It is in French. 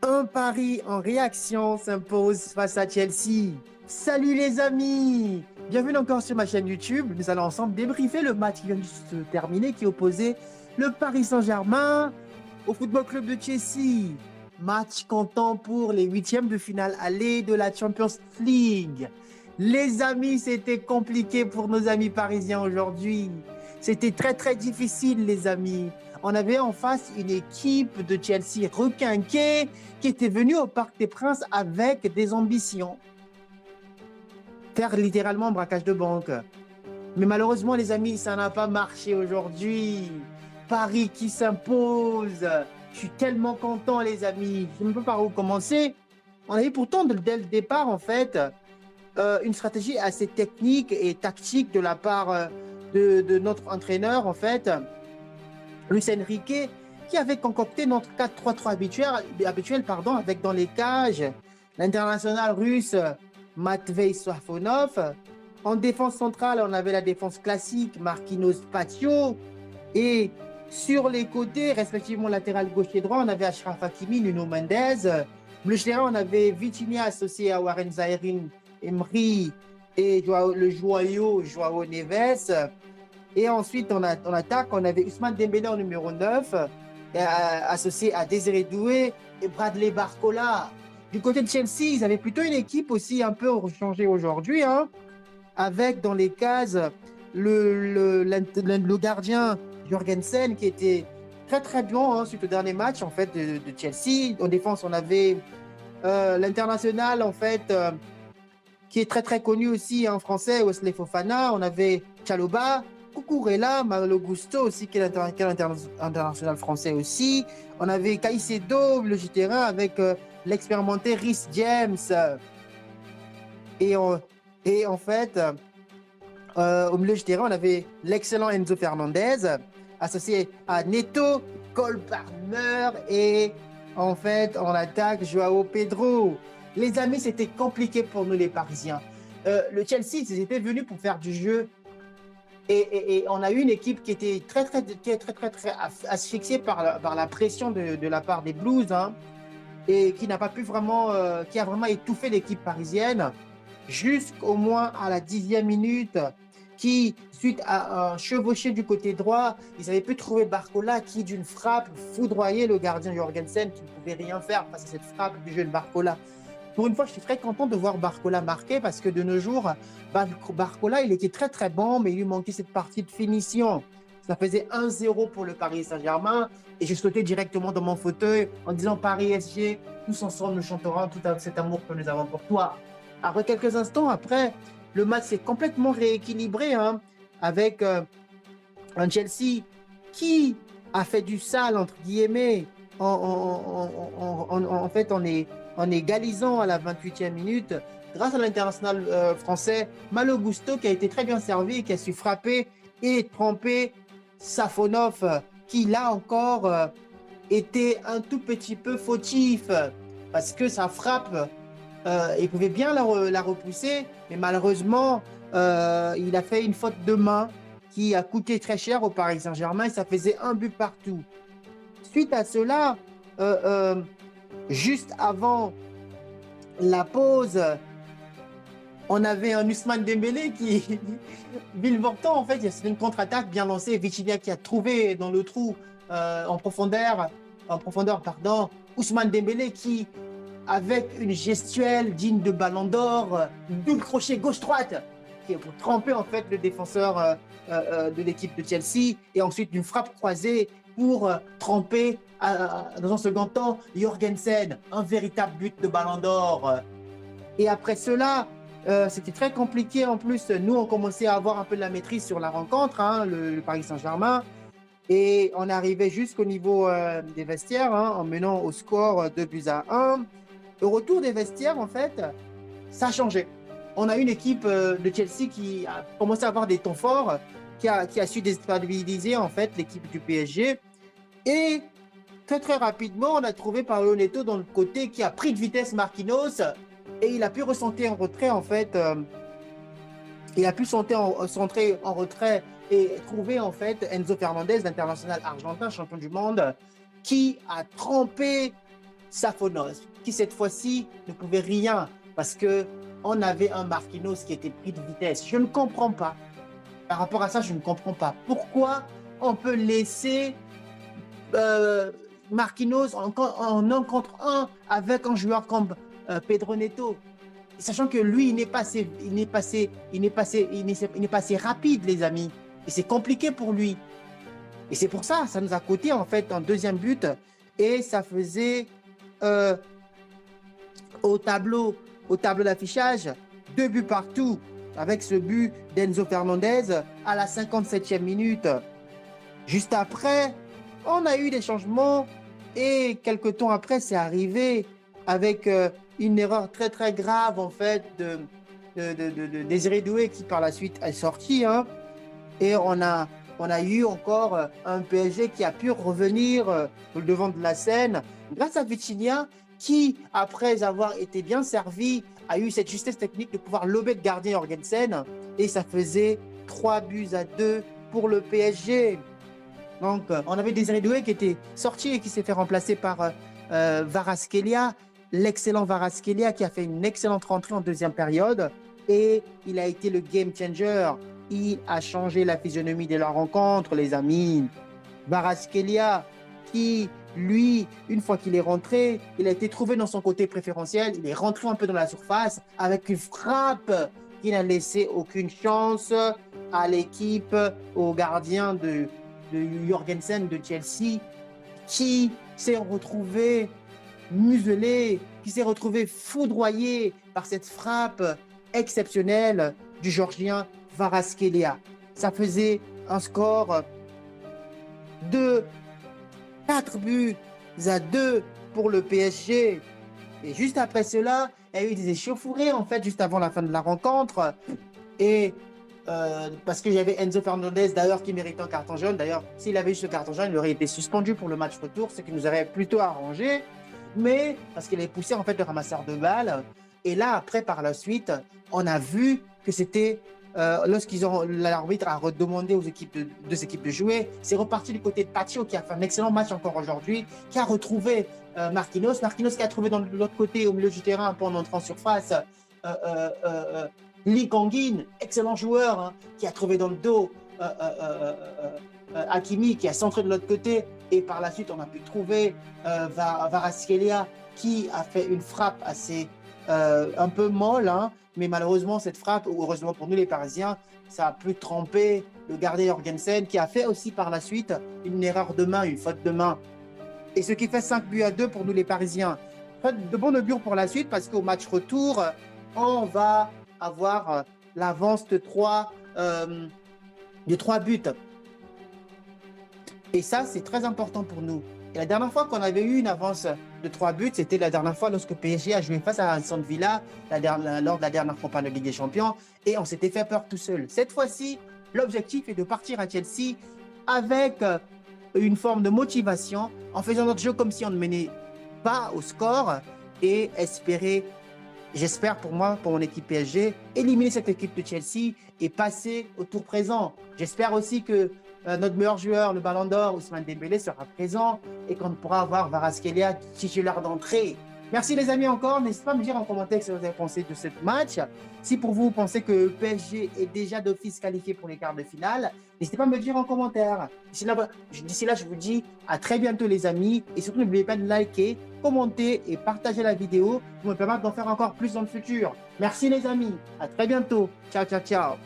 Un Paris en réaction s'impose face à Chelsea. Salut les amis! Bienvenue encore sur ma chaîne YouTube. Nous allons ensemble débriefer le match qui vient de se terminer qui opposait le Paris Saint-Germain au Football Club de Chelsea. Match comptant pour les huitièmes de finale aller de la Champions League. Les amis, c'était compliqué pour nos amis parisiens aujourd'hui. C'était très difficile les amis. On avait en face une équipe de Chelsea requinquée qui était venue au Parc des Princes avec des ambitions. Faire littéralement un braquage de banque. Mais malheureusement, les amis, ça n'a pas marché aujourd'hui. Paris qui s'impose. Je suis tellement content, les amis. Je ne sais pas par où commencer. On avait pourtant, dès le départ, en fait, une stratégie assez technique et tactique de la part de notre entraîneur, en fait, Luis Enrique, qui avait concocté notre 4-3-3 habituel, avec dans les cages l'international russe Matvei Safonov. En défense centrale, on avait la défense classique Marquinhos Patio. Et sur les côtés, respectivement latéral gauche et droit, on avait Achraf Hakimi, Nuno Mendes. Bleu on avait Vitinha associé à Warren Zaïre Emery et le joyau Joao Neves. Et ensuite, en attaque, on avait Ousmane Dembélé en numéro 9, associé à Désiré Doué et Bradley Barcola. Du côté de Chelsea, ils avaient plutôt une équipe aussi un peu changée aujourd'hui, hein, avec dans les cases le gardien Jorgensen qui était très bon hein, suite au dernier match en fait de Chelsea. En défense, on avait l'international en fait qui est très connu aussi en français, Wesley Fofana. On avait Chaloba, Cucurella, Malo Gusto aussi, qui est international français aussi. On avait Caicedo, le terrain, avec l'expérimenté Rhys James. Et, et en fait, au milieu du terrain, on avait l'excellent Enzo Fernandez, associé à Neto, Cole Palmer et en fait, en attaque, Joao Pedro. Les amis, c'était compliqué pour nous les Parisiens. Le Chelsea, ils étaient venus pour faire du jeu et on a eu une équipe qui était très asphyxiée par la pression de la part des Blues hein, et qui n'a pas pu vraiment, qui a vraiment étouffé l'équipe parisienne jusqu'au moins à la 10e minute qui, suite à un chevauché du côté droit, ils avaient pu trouver Barcola qui, d'une frappe, foudroyait le gardien Jorgensen qui ne pouvait rien faire face à cette frappe du jeune Barcola. Pour une fois, je suis très content de voir Barcola marquer parce que de nos jours, Barcola, il était très bon, mais il lui manquait cette partie de finition. Ça faisait 1-0 pour le Paris Saint-Germain et je sautais directement dans mon fauteuil en disant Paris SG, tous ensemble nous chanterons tout cet amour que nous avons pour toi. Après quelques instants après, le match s'est complètement rééquilibré hein, avec un Chelsea qui a fait du sale, entre guillemets, en fait, en égalisant à la 28e minute grâce à l'international français Malo Gusto qui a été très bien servi et qui a su frapper et tremper Safonov qui, là encore, était un tout petit peu fautif parce que sa frappe il pouvait bien la repousser, mais malheureusement, il a fait une faute de main qui a coûté très cher au Paris Saint-Germain et ça faisait un but partout. Suite à cela, juste avant la pause, on avait un Ousmane Dembélé qui, virevoltant en fait, c'est une contre-attaque bien lancée, Vitinha qui a trouvé dans le trou en profondeur, Ousmane Dembélé qui avec une gestuelle digne de Ballon d'Or, double crochet gauche-droite, qui est pour tremper en fait le défenseur de l'équipe de Chelsea, et ensuite une frappe croisée pour tremper dans un second temps Jorgensen, un véritable but de Ballon d'Or. Et après cela, c'était très compliqué en plus. Nous, on commençait à avoir un peu de la maîtrise sur la rencontre, hein, le Paris Saint-Germain. Et on arrivait jusqu'au niveau des vestiaires, hein, en menant au score 2-1. Au retour des vestiaires, en fait, ça a changé. On a une équipe de Chelsea qui a commencé à avoir des temps forts, qui a su déstabiliser en fait l'équipe du PSG. Et très rapidement, on a trouvé Paolo Neto dans le côté qui a pris de vitesse Marquinhos et il a pu ressentir en retrait en fait. Il a pu centrer en retrait et trouver en fait Enzo Fernandez, l'international argentin, champion du monde, qui a trempé Safonos, qui cette fois-ci ne pouvait rien parce que on avait un Marquinhos qui était pris de vitesse. Je ne comprends pas. Par rapport à ça, je ne comprends pas. Pourquoi on peut laisser Marquinhos en un contre un avec un joueur comme Pedro Neto, sachant que lui, il n'est pas assez rapide, les amis. Et c'est compliqué pour lui. Et c'est pour ça, ça nous a coûté en fait un deuxième but. Et ça faisait au tableau d'affichage 2 buts partout, avec ce but d'Enzo Fernandez à la 57e minute. Juste après, on a eu des changements et quelques temps après, c'est arrivé avec une erreur très très grave en fait de Désiré Doué qui par la suite est sorti. Hein, et on a eu encore un PSG qui a pu revenir au devant de la scène grâce à Vitinha qui, après avoir été bien servi, a eu cette justesse technique de pouvoir lober le gardien Jorgensen et ça faisait 3-2 pour le PSG. Donc, on avait Désiré Doué qui était sorti et qui s'est fait remplacer par Kvaratskhelia, l'excellent Kvaratskhelia qui a fait une excellente rentrée en deuxième période et il a été le game changer. Il a changé la physionomie de la rencontre, les amis. Kvaratskhelia qui, lui, une fois qu'il est rentré, il a été trouvé dans son côté préférentiel, il est rentré un peu dans la surface avec une frappe qui n'a laissé aucune chance à l'équipe, au gardien de Jorgensen de Chelsea, qui s'est retrouvé muselé, qui s'est retrouvé foudroyé par cette frappe exceptionnelle du Géorgien Kvaratskhelia. Ça faisait un score de 4-2 pour le PSG. Et juste après cela, il y a eu des échauffourées en fait juste avant la fin de la rencontre. Et parce qu'il y avait Enzo Fernandez d'ailleurs qui méritait un carton jaune. D'ailleurs, s'il avait eu ce carton jaune, il aurait été suspendu pour le match retour, ce qui nous aurait plutôt arrangé. Mais parce qu'il avait poussé en fait le ramasseur de balles. Et là, après, par la suite, on a vu que c'était l'arbitre a redemandé aux deux équipes de jouer. C'est reparti du côté de Pacho qui a fait un excellent match encore aujourd'hui, qui a retrouvé Marquinhos. Marquinhos qui a trouvé de l'autre côté au milieu du terrain un peu en entrant en surface. Lee Kangin, excellent joueur, hein, qui a trouvé dans le dos Hakimi qui a centré de l'autre côté. Et par la suite, on a pu trouver Kvaratskhelia qui a fait une frappe assez un peu molle, hein, mais malheureusement, cette frappe, ou heureusement pour nous les Parisiens, ça a pu tremper le gardien Jorgensen qui a fait aussi par la suite une erreur de main, une faute de main. Et ce qui fait 5-2 pour nous les Parisiens. De bon augure pour la suite parce qu'au match retour, on va avoir l'avance de 3 buts. Et ça, c'est très important pour nous. Et la dernière fois qu'on avait eu une avance de 3 buts, c'était la dernière fois lorsque PSG a joué face à Aston Villa lors de la dernière campagne de Ligue des Champions et on s'était fait peur tout seul. Cette fois-ci, l'objectif est de partir à Chelsea avec une forme de motivation en faisant notre jeu comme si on ne menait pas au score et espérer, j'espère pour moi, pour mon équipe PSG, éliminer cette équipe de Chelsea et passer au tour présent. J'espère aussi que notre meilleur joueur, le Ballon d'Or, Ousmane Dembélé, sera présent et qu'on pourra avoir Kvaratskhelia titulaire d'entrée. Merci les amis encore. N'hésitez pas à me dire en commentaire ce que vous avez pensé de ce match. Si pour vous, vous pensez que le PSG est déjà d'office qualifié pour les quarts de finale, n'hésitez pas à me le dire en commentaire. D'ici là, je vous dis à très bientôt les amis. Et surtout, n'oubliez pas de liker, commenter et partager la vidéo pour me permettre d'en faire encore plus dans le futur. Merci les amis. À très bientôt. Ciao, ciao, ciao.